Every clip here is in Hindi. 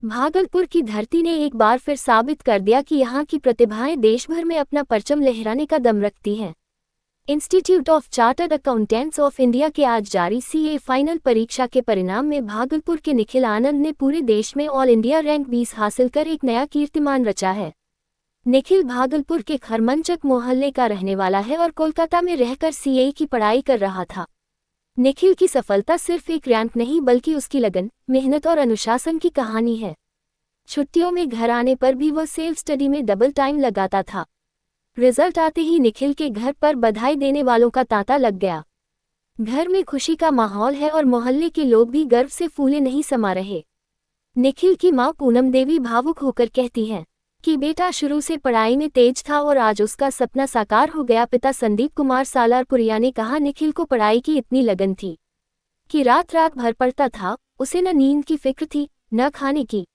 भागलपुर की धरती ने एक बार फिर साबित कर दिया कि यहाँ की प्रतिभाएं देश भर में अपना परचम लहराने का दम रखती हैं। Institute of chartered accountants of India के आज जारी सीए फाइनल परीक्षा के परिणाम में भागलपुर के निखिल आनंद ने पूरे देश में ऑल इंडिया रैंक 20 हासिल कर एक नया कीर्तिमान रचा है। निखिल भागलपुर के खरमंचक मोहल्ले का रहने वाला है और कोलकाता में रहकर सीए की पढ़ाई कर रहा था। निखिल की सफलता सिर्फ एक रैंक नहीं बल्कि उसकी लगन, मेहनत और अनुशासन की कहानी है। छुट्टियों में घर आने पर भी वह सेल्फ स्टडी में डबल टाइम लगाता था। रिजल्ट आते ही निखिल के घर पर बधाई देने वालों का तांता लग गया। घर में खुशी का माहौल है और मोहल्ले के लोग भी गर्व से फूले नहीं समा रहे। निखिल की मां पूनम देवी भावुक होकर कहती हैं कि बेटा शुरू से पढ़ाई में तेज था और आज उसका सपना साकार हो गया। पिता संदीप कुमार सालारपुरिया ने कहा, निखिल को पढ़ाई की इतनी लगन थी कि रात रात भर पढ़ता था। उसे न नींद की फिक्र थी न खाने की।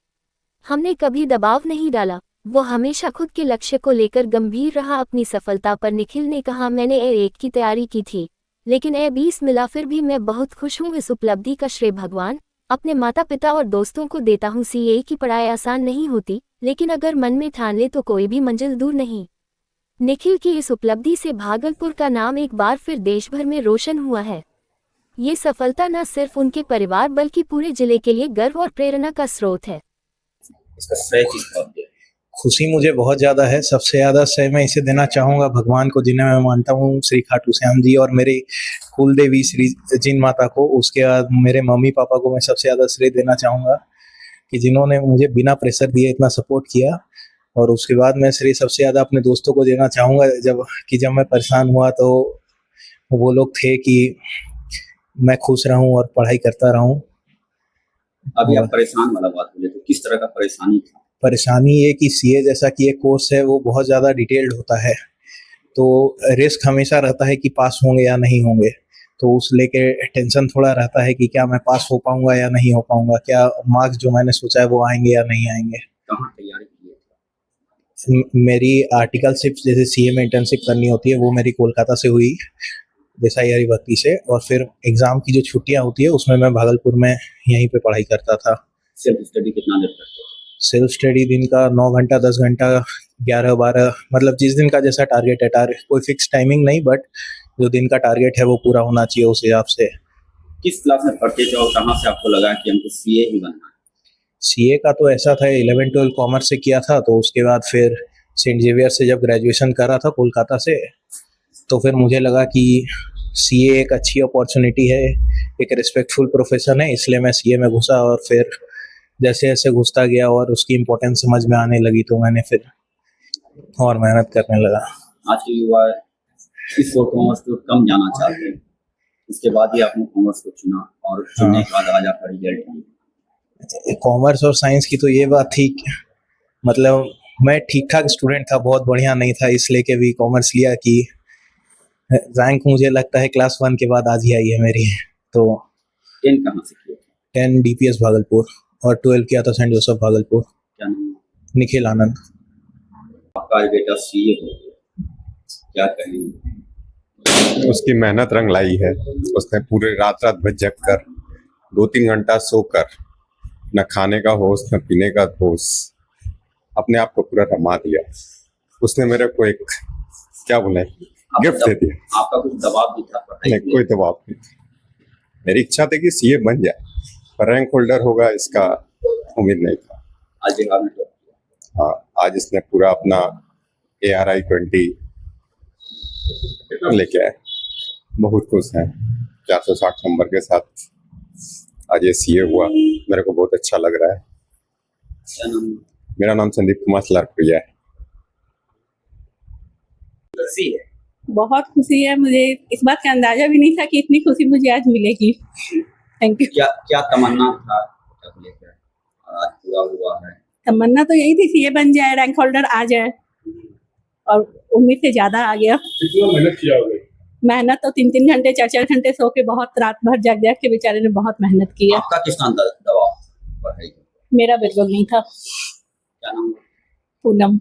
हमने कभी दबाव नहीं डाला। वो हमेशा खुद के लक्ष्य को लेकर गंभीर रहा। अपनी सफलता पर निखिल ने कहा, मैंने A1 की तैयारी की थी लेकिन A20 मिला, फिर भी मैं बहुत खुश हूँ। इस उपलब्धि का श्रेय भगवान, अपने माता पिता और दोस्तों को देता हूँ। सीए की पढ़ाई आसान नहीं होती, लेकिन अगर मन में ठान ले तो कोई भी मंजिल दूर नहीं। निखिल की इस उपलब्धि से भागलपुर का नाम एक बार फिर देश भर में रोशन हुआ है। ये सफलता न सिर्फ उनके परिवार बल्कि पूरे जिले के लिए गर्व और प्रेरणा का स्रोत है। इसका श्रेय किसको आप देते हैं? खुशी मुझे बहुत ज़्यादा है। सबसे ज़्यादा श्रेय मैं इसे देना चाहूँगा भगवान को, जिन्हें मैं मानता हूँ, श्री खाटू श्याम जी और मेरी कुल देवी श्री जिन माता को। उसके बाद मेरे मम्मी पापा को मैं सबसे ज़्यादा श्रेय देना चाहूँगा कि जिन्होंने मुझे बिना प्रेशर दिए इतना सपोर्ट किया। और उसके बाद मैं श्रेय सबसे ज़्यादा अपने दोस्तों को देना चाहूँगा, जब मैं परेशान हुआ तो वो लोग थे कि मैं खुश रहूँ और पढ़ाई करता रहूँ। अभी आप परेशान वाला बात बोले तो किस तरह का परेशानी था? परेशानी ये कि सीए जैसा कि एक कोर्स है वो बहुत ज़्यादा डिटेल्ड होता है, तो रिस्क हमेशा रहता है कि पास होंगे या नहीं होंगे। तो उस लेके टेंशन थोड़ा रहता है कि क्या मैं पास हो पाऊंगा या नहीं हो पाऊंगा, क्या मार्क्स जो मैंने सोचा है वो आएंगे या नहीं आएंगे। कहाँ तैयारी की है? मेरी आर्टिकलशिप जैसे सीए में इंटर्नशिप करनी होती है वो मेरी कोलकाता से हुई, देसाई हरिभक्ति से। और फिर एग्ज़ाम की जो छुट्टियां होती है उसमें मैं भागलपुर में यहीं पे पढ़ाई करता था। सेल्फ स्टडी कितना देर करते हो? सेल्फ स्टडी दिन का 9 घंटा 10 घंटा 11-12, मतलब जिस दिन का जैसा टारगेट है। कोई फिक्स टाइमिंग नहीं, बट जो दिन का टारगेट है वो पूरा होना चाहिए उस हिसाब से। किस क्लास में पढ़ते थे और कहाँ से आपको लगा कि हमको सीए ही बनना है? सीए का तो ऐसा था, 11-12 कॉमर्स से किया था, तो उसके बाद फिर सेंट जेवियर से जब ग्रेजुएशन करा था कोलकाता से, तो फिर मुझे लगा कि सीए एक अच्छी अपॉर्चुनिटी है, एक रिस्पेक्टफुल प्रोफेशन है, इसलिए मैं सीए में घुसा। और फिर जैसे जैसे घुसता गया और उसकी इम्पोर्टेंस समझ में आने लगी तो मैंने फिर और मेहनत करने लगा। आज के युवा इस ओर कॉमर्स को कम जाना चाहते हैं, उसके बाद ही आपने कॉमर्स को चुना और चुनने के बाद आज आपका रिजल्ट नहीं। कॉमर्स और साइंस की तो ये बात थी, मतलब मैं ठीक ठाक स्टूडेंट था, बहुत बढ़िया नहीं था, इसलिए के भी कॉमर्स लिया कि रैंक मुझे लगता है क्लास 1 के बाद आज ही आई है मेरी। तो 10 कहाँ से किया? 10 DPS भागलपुर और 12 किया था सेंट जोसेफ भागलपुर। क्या नाम? निखिल आनंद। आपका बेटा सीए हो गया, क्या कहेंगे? उसकी मेहनत रंग लाई है। उसने पूरे रात भर जग कर 2-3 घंटा सोकर, न खाने का होश न पीने का होश, अपने आप को पूरा रमा दिया। उसने मेरे को एक क्या बोले गिफ्ट दे दिया। आपका कुछ दबाव भी था? नहीं, कोई दबाव नहीं। मेरी इच्छा थी कि सीए बन जाए, पर रैंक होल्डर होगा इसका उम्मीद नहीं था। आज बिहार में टॉप किया। हाँ, आज इसने पूरा अपना ARI 20 लेके आए। बहुत खुश हैं। 460 नंबर के साथ आज ये सीए हुआ, मेरे को बहुत अच्छा लग रहा है। क्या नाम? मेरा नाम संदीप कुमार सालारपुरिया है। खुशी है? बहुत खुशी है। मुझे इस बात का अंदाजा भी नहीं था कि इतनी खुशी मुझे आज मिलेगी। Thank you. क्या तमन्ना था तब लेकर आज पूरा हुआ है? तमन्ना तो यही थी, सीए बन जाए, रैंक होल्डर आ जाए, और उम्मीद से ज्यादा आ गया। कितना मेहनत किया होगा? मेहनत तो 3-3 घंटे 4-4 घंटे सो के, बहुत रात भर जग के बेचारे ने बहुत मेहनत की है। आपका किस दबाव पढ़ाई? मेरा बिल्कुल नहीं था। क्या नाम? पूनम।